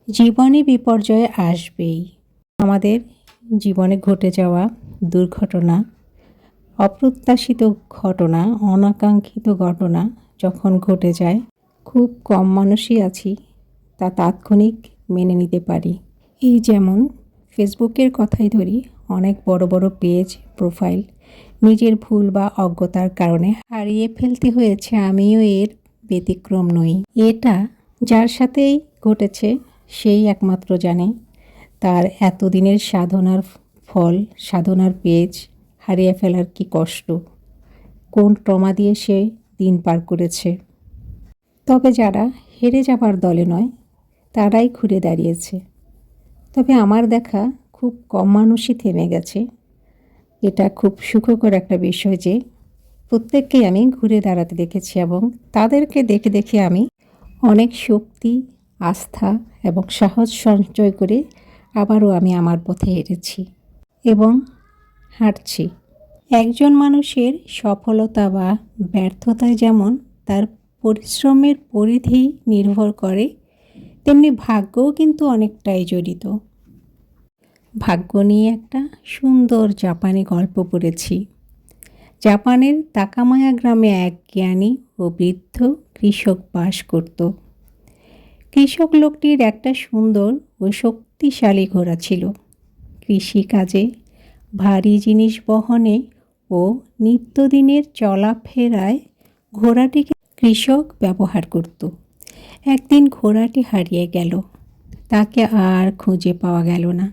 জীবনে বিপর্যয় আসবেই। আমাদের জীবনে ঘটে যাওয়া দুর্ঘটনা, অপ্রত্যাশিত ঘটনা, অনাকাঙ্ক্ষিত ঘটনা যখন ঘটে যায়, খুব কম মানুষই আছি তা তাৎক্ষণিক মেনে নিতে পারি। এই যেমন ফেসবুকের কথাই ধরি, অনেক বড় বড় পেজ, প্রোফাইল নিজের ভুল বা অজ্ঞতার কারণে হারিয়ে ফেলতে হয়েছে। আমিও এর ব্যতিক্রম নই। এটা যার সাথেই ঘটেছে সেই একমাত্র জানে তার এতদিনের সাধনার ফল, সাধনার পেজ হারিয়ে ফেলার কি কষ্ট, কোন ট্রমা দিয়ে সে দিন পার করেছে। তবে যারা হেরে যাবার দলে নয়, তারাই ঘুরে দাঁড়িয়েছে। তবে আমার দেখা খুব কম মানুষই থেমে গেছে। এটা খুব সুখকর একটা বিষয় যে প্রত্যেককেই আমি ঘুরে দাঁড়াতে দেখেছি, এবং তাদেরকে দেখে দেখে আমি অনেক শক্তি, আস্থা এবং সাহস সঞ্চয় করে আবারও আমি আমার পথে হেঁটেছি এবং হাঁটছি। একজন মানুষের সফলতা বা ব্যর্থতায় যেমন তার পরিশ্রমের পরিধি নির্ভর করে, তেমনি ভাগ্যও কিন্তু অনেকটাই জড়িত। ভাগ্য নিয়ে একটা সুন্দর জাপানি গল্প পড়েছি। জাপানের তাকামায়া গ্রামে এক জ্ঞানী ও বৃদ্ধ কৃষক বাস করত। কৃষক লোকটির একটা সুন্দর ও শক্তিশালী ঘোড়া ছিল। কৃষিকাজে, ভারী জিনিস বহনে ও নিত্যদিনের চলাফেরায় ঘোড়াটিকে কৃষক ব্যবহার করত। একদিন ঘোড়াটি হারিয়ে গেল। তাকে আর খুঁজে পাওয়া গেল না।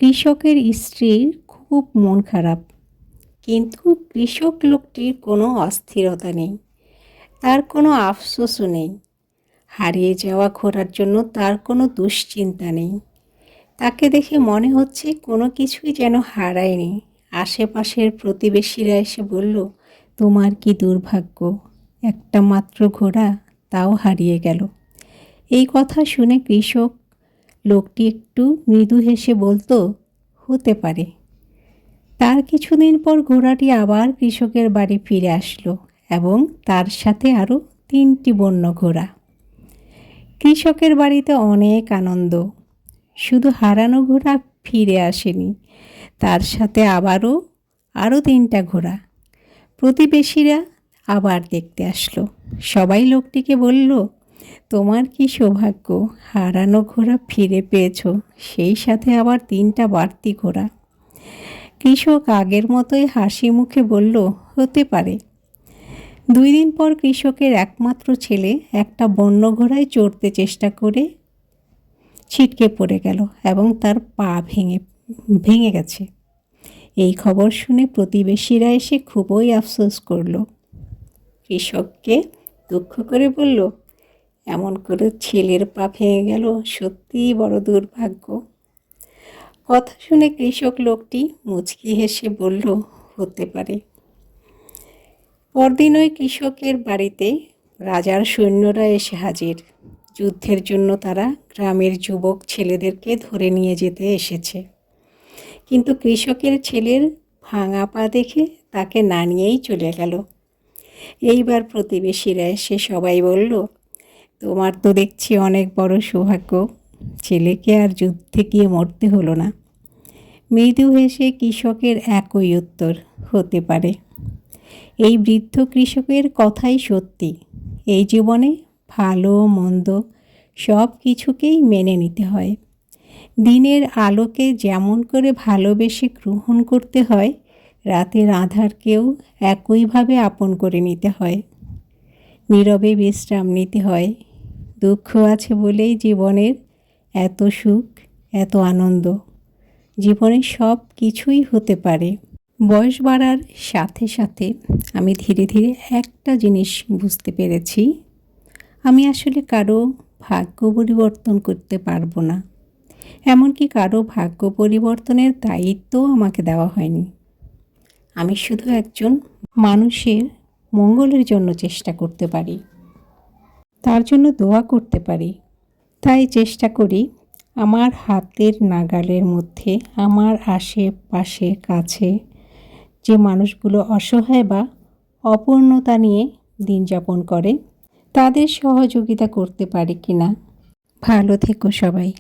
কৃষকের স্ত্রীর খুব মন খারাপ, কিন্তু কৃষক লোকটির কোনো অস্থিরতা নেই, তার কোনো আফসোসও নেই। হারিয়ে যাওয়া ঘোড়ার জন্য তার কোনো দুশ্চিন্তা নেই। তাকে দেখে মনে হচ্ছে কোনো কিছুই যেন হারায়নি। আশেপাশের প্রতিবেশীরা এসে বলল, তোমার কি দুর্ভাগ্য, একটা মাত্র ঘোড়া, তাও হারিয়ে গেল। এই কথা শুনে কৃষক লোকটি একটু মৃদু হেসে বলতো, হতে পারে। তার কিছুদিন পর ঘোড়াটি আবার কৃষকের বাড়ি ফিরে আসলো এবং তার সাথে আরও 3টি বন্য ঘোড়া। কৃষকের বাড়িতে অনেক আনন্দ। শুধু হারানো ঘোড়া ফিরে আসেনি, তার সাথে আরও 3টা ঘোড়া। প্রতিবেশীরা আবার দেখতে আসলো। সবাই লোকটিকে বলল, তোমার কি সৌভাগ্য, হারানো ঘোড়া ফিরে পেয়েছো, সেই সাথে আবার 3টা বাড়তি ঘোড়া। কৃষক আগের মতোই হাসি মুখে বলল, হতে পারে। 2 দিন পর কৃষকের একমাত্র ছেলে একটা বন্য ঘোড়ায় চড়তে চেষ্টা করে ছিটকে পড়ে গেল এবং তার পা ভেঙে গেছে। এই খবর শুনে প্রতিবেশীরা এসে খুবই আফসোস করল। কৃষককে দুঃখ করে বলল, এমন করে ছেলের পা ভেঙে গেল, সত্যিই বড় দুর্ভাগ্য। কথা শুনে কৃষক লোকটি মুচকি হেসে বলল, হতে পারে। পরদিন ওই কৃষকের বাড়িতে রাজার সৈন্যরা এসে হাজির। যুদ্ধের জন্য তারা গ্রামের যুবক ছেলেদেরকে ধরে নিয়ে যেতে এসেছে। কিন্তু কৃষকের ছেলের ভাঙা পা দেখে তাকে না নিয়েই চলে গেল। এইবার প্রতিবেশীরা এসে সবাই বলল, তোমার তো দেখছি অনেক বড় সৌভাগ্য, ছেলেকে আর যুদ্ধে গিয়ে মরতে হলো না। মৃদু হেসে কৃষকের একই উত্তর, হতে পারে। এই বৃদ্ধ কৃষকের কথাই সত্যি। এই জীবনে ভালো মন্দ সব কিছুকেই মেনে নিতে হয়। দিনের আলোকে যেমন করে ভালোবেসে গ্রহণ করতে হয়, রাতের আঁধারকেও একইভাবে আপন করে নিতে হয়। নীরবে বিশ্রাম নিতে হয়। দুঃখ আছে বলেই জীবনের এত সুখ, এত আনন্দ। জীবনে সব কিছুই হতে পারে। বয়স বাড়ার সাথে সাথে আমি ধীরে ধীরে একটা জিনিস বুঝতে পেরেছি, আমি আসলে কারো ভাগ্য পরিবর্তন করতে পারবো না। এমনকি কারো ভাগ্য পরিবর্তনের দায়িত্বও আমাকে দেওয়া হয়নি। আমি শুধু একজন মানুষের মঙ্গলের জন্য চেষ্টা করতে পারি, তার জন্য দোয়া করতে পারি। তাই চেষ্টা করি আমার হাতের নাগালের মধ্যে, আমার আশেপাশে কাছে যে মানুষগুলো অসহায় বা অপূর্ণতা নিয়ে দিন যাপন করে, তাদের সহযোগিতা করতে পারি কিনা। ভালো থেকো সবাই।